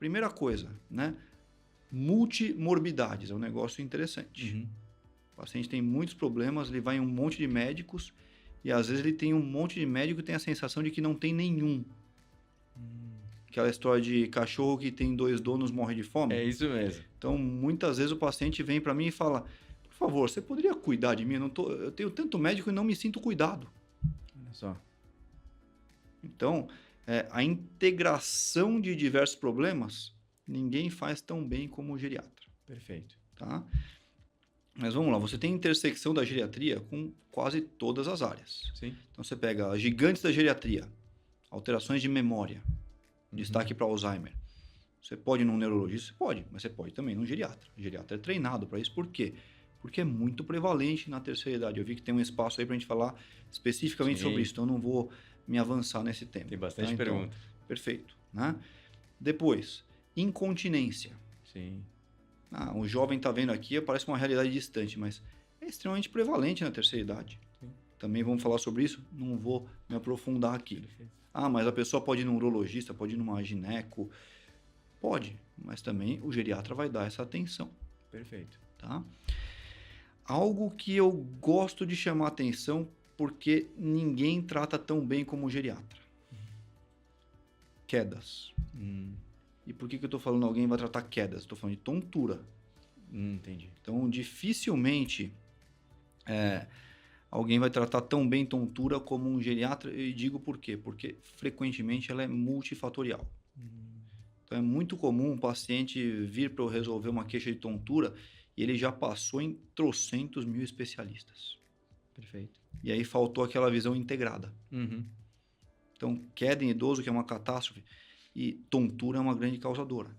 primeira coisa, né? Multimorbidades, é um negócio interessante. Uhum. O paciente tem muitos problemas, ele vai em um monte de médicos e às vezes ele tem um monte de médico e tem a sensação de que não tem nenhum. Aquela história de cachorro que tem 2 donos morre de fome. É isso mesmo. Então, muitas vezes o paciente vem para mim e fala, por favor, você poderia cuidar de mim? Eu tenho tanto médico e não me sinto cuidado. Olha só. Então, a integração de diversos problemas, ninguém faz tão bem como o geriatra. Perfeito. Tá? Mas vamos lá, você tem intersecção da geriatria com quase todas as áreas. Sim. Então, você pega as gigantes da geriatria, alterações de memória, destaque para Alzheimer. Você pode ir num neurologista? Você pode, mas você pode também num geriatra. O geriatra é treinado para isso. Por quê? Porque é muito prevalente na terceira idade. Eu vi que tem um espaço aí para a gente falar especificamente sobre isso, então eu não vou me avançar nesse tema. Tem bastante Então, pergunta. perfeito. Né? Depois, incontinência. Sim. O jovem está vendo aqui, parece uma realidade distante, mas é extremamente prevalente na terceira idade. Sim. Também vamos falar sobre isso, não vou me aprofundar aqui. Perfeito. Mas a pessoa pode ir num urologista, pode ir numa gineco. Pode, mas também o geriatra vai dar essa atenção. Perfeito. Tá? Algo que eu gosto de chamar atenção porque ninguém trata tão bem como o geriatra. Quedas. E por que eu estou falando alguém vai tratar quedas? Estou falando de tontura. Entendi. Então, dificilmente alguém vai tratar tão bem tontura como um geriatra. E digo por quê? Porque frequentemente ela é multifatorial. Então, é muito comum um paciente vir para eu resolver uma queixa de tontura e ele já passou em trocentos mil especialistas. Perfeito. E aí faltou aquela visão integrada. Então, queda em idoso, que é uma catástrofe, e tontura é uma grande causadora.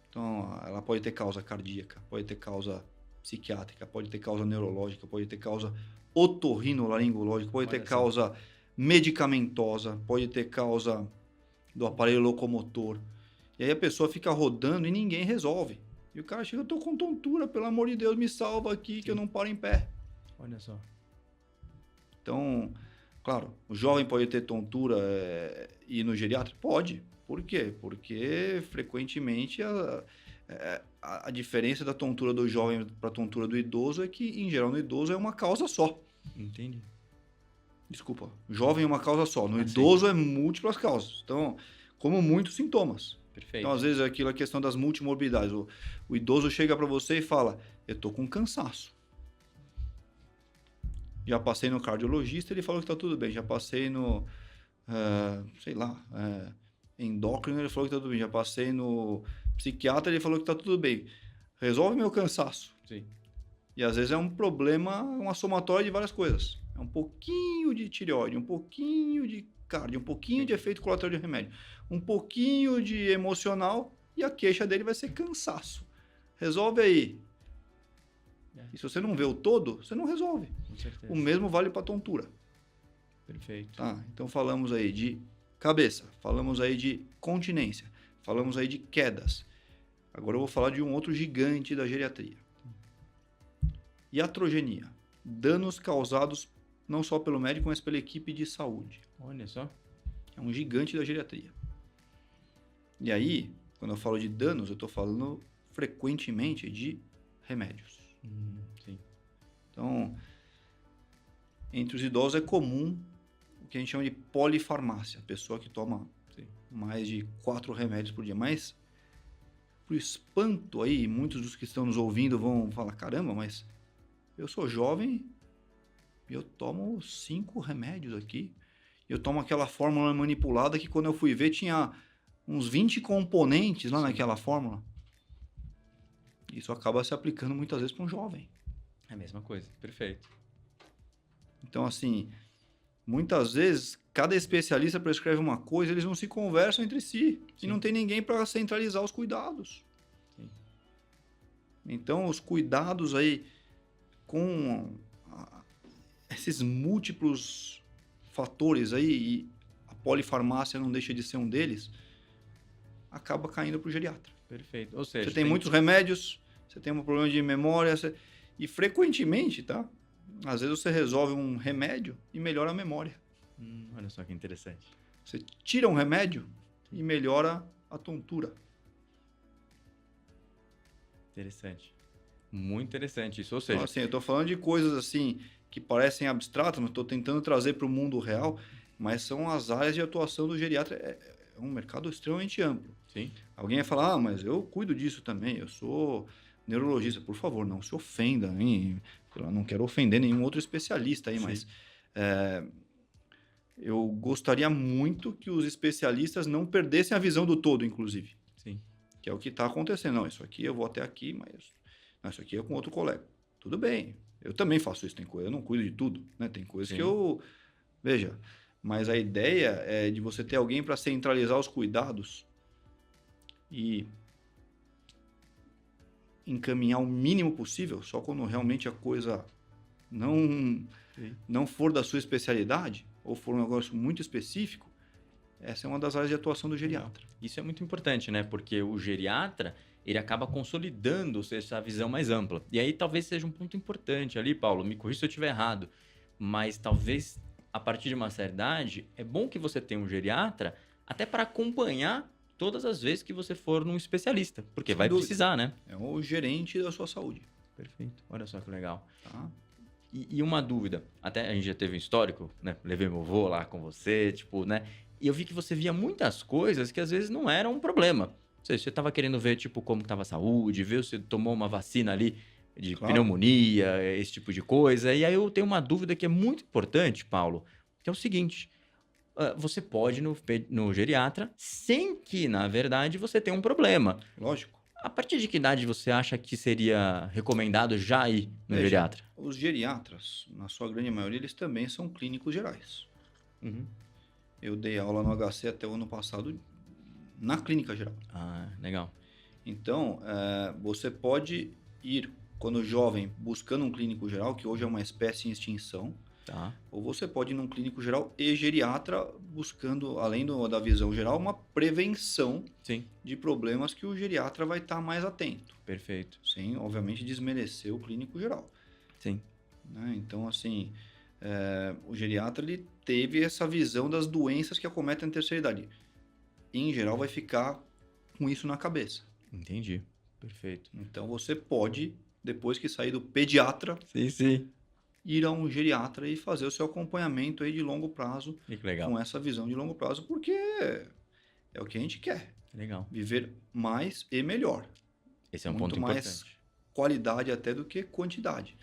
Então, ela pode ter causa cardíaca, pode ter causa psiquiátrica, pode ter causa neurológica, pode ter causa otorrinolaringológica, pode ter causa medicamentosa, pode ter causa do aparelho locomotor. E aí a pessoa fica rodando e ninguém resolve. E o cara chega, eu tô com tontura, pelo amor de Deus, me salva aqui que eu não paro em pé. Olha só. Então, claro, o jovem pode ter tontura e ir no geriatra? Pode. Por quê? Porque frequentemente a diferença da tontura do jovem para a tontura do idoso é que, em geral, no idoso é uma causa só. Entendi. Desculpa, jovem é uma causa só. No idoso é múltiplas causas. Então, como muitos sintomas. Perfeito. Então, às vezes, é aquilo a questão das multimorbidades. O idoso chega para você e fala, eu tô com cansaço. Já passei no cardiologista, ele falou que tá tudo bem. Já passei no, endócrino, ele falou que tá tudo bem. Já passei no psiquiatra, ele falou que tá tudo bem. Resolve meu cansaço. Sim. E às vezes é um problema, uma somatória de várias coisas. É um pouquinho de tireoide, um pouquinho de cardio, um pouquinho de efeito colateral de remédio, um pouquinho de emocional e a queixa dele vai ser cansaço. Resolve aí. E se você não vê o todo, você não resolve. Com certeza. O mesmo vale para tontura. Perfeito. Tá? Então falamos aí de cabeça, falamos aí de continência, falamos aí de quedas. Agora eu vou falar de um outro gigante da geriatria. Iatrogenia. Danos causados não só pelo médico, mas pela equipe de saúde. Olha só. É um gigante da geriatria. E aí, quando eu falo de danos, eu estou falando frequentemente de remédios. Sim. Então, entre os idosos é comum o que a gente chama de polifarmácia. A pessoa que toma mais de 4 remédios por dia. Mas, pro espanto aí, muitos dos que estão nos ouvindo vão falar, caramba, mas eu sou jovem e eu tomo 5 remédios aqui. Eu tomo aquela fórmula manipulada que quando eu fui ver tinha uns 20 componentes lá naquela fórmula. Isso acaba se aplicando muitas vezes para um jovem. É a mesma coisa. Perfeito. Então, assim, muitas vezes cada especialista prescreve uma coisa, eles não se conversam entre si. E não tem ninguém para centralizar os cuidados. Sim. Então, os cuidados aí com esses múltiplos fatores aí, e a polifarmácia não deixa de ser um deles, acaba caindo para o geriatra. Perfeito. Ou seja, você tem muitos remédios, você tem um problema de memória, e frequentemente, tá? Às vezes você resolve um remédio e melhora a memória. Olha só que interessante. Você tira um remédio e melhora a tontura. Interessante. Muito interessante isso. Ou Então, seja, assim, eu estou falando de coisas assim que parecem abstratas, mas estou tentando trazer para o mundo real, mas são as áreas de atuação do geriatra. É um mercado extremamente amplo. sim, Alguém vai falar, ah, mas eu cuido disso também, eu sou neurologista. Por favor, não se ofenda, hein? Eu não quero ofender nenhum outro especialista aí, sim, mas eu gostaria muito que os especialistas não perdessem a visão do todo, inclusive, sim. que é o que está acontecendo. Não, isso aqui eu vou até aqui, mas não, isso aqui é com outro colega. Tudo bem, eu também faço isso, tem coisa, eu não cuido de tudo, né? Tem coisas Sim. que eu... Veja, mas a ideia é de você ter alguém para centralizar os cuidados e encaminhar o mínimo possível, só quando realmente a coisa não, Sim. não for da sua especialidade, ou for um negócio muito específico, essa é uma das áreas de atuação do geriatra. Isso é muito importante, né? Porque o geriatra, ele acaba consolidando essa visão mais ampla. E aí talvez seja um ponto importante ali, Paulo, me corrija se eu estiver errado, mas talvez a partir de uma certa idade, é bom que você tenha um geriatra até para acompanhar todas as vezes que você for num especialista, porque Sem vai dúvida. precisar, né? É o gerente da sua saúde. Perfeito. Olha só que legal. Tá? E uma dúvida, até a gente já teve um histórico, né? Levei meu avô lá com você, tipo, né? E eu vi que você via muitas coisas que às vezes não eram um problema. Ou seja, você estava querendo ver, tipo, como estava a saúde, ver se tomou uma vacina ali de Claro. pneumonia, esse tipo de coisa. E aí eu tenho uma dúvida que é muito importante, Paulo, que é o seguinte: você pode ir no geriatra sem que, na verdade, você tenha um problema. Lógico. A partir de que idade você acha que seria recomendado já ir no Veja, geriatra? os geriatras, na sua grande maioria, eles também são clínicos gerais. Uhum. Eu dei aula no HC até o ano passado na clínica geral. Ah, legal. Então, você pode ir, quando jovem, buscando um clínico geral, que hoje é uma espécie em extinção, Tá. ou você pode ir num clínico geral e geriatra, buscando, além da visão geral, uma prevenção Sim, de problemas que o geriatra vai estar mais atento. perfeito. Sem, obviamente, desmerecer o clínico geral. Sim. Né? Então, assim, o geriatra ele teve essa visão das doenças que acometem a terceira idade. E, em geral, vai ficar com isso na cabeça. Entendi. Perfeito. Então, você pode, depois que sair do pediatra, Sim, sim. ir a um geriatra e fazer o seu acompanhamento aí de longo prazo, E que legal. com essa visão de longo prazo, porque é o que a gente quer. Legal. Viver mais e melhor. Esse é um Muito ponto mais importante. qualidade até do que quantidade.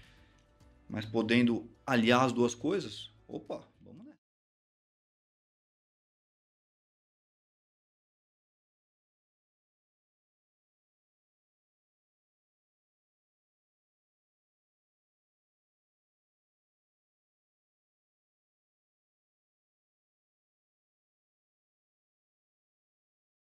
Mas podendo aliar as duas coisas, opa, vamos nessa.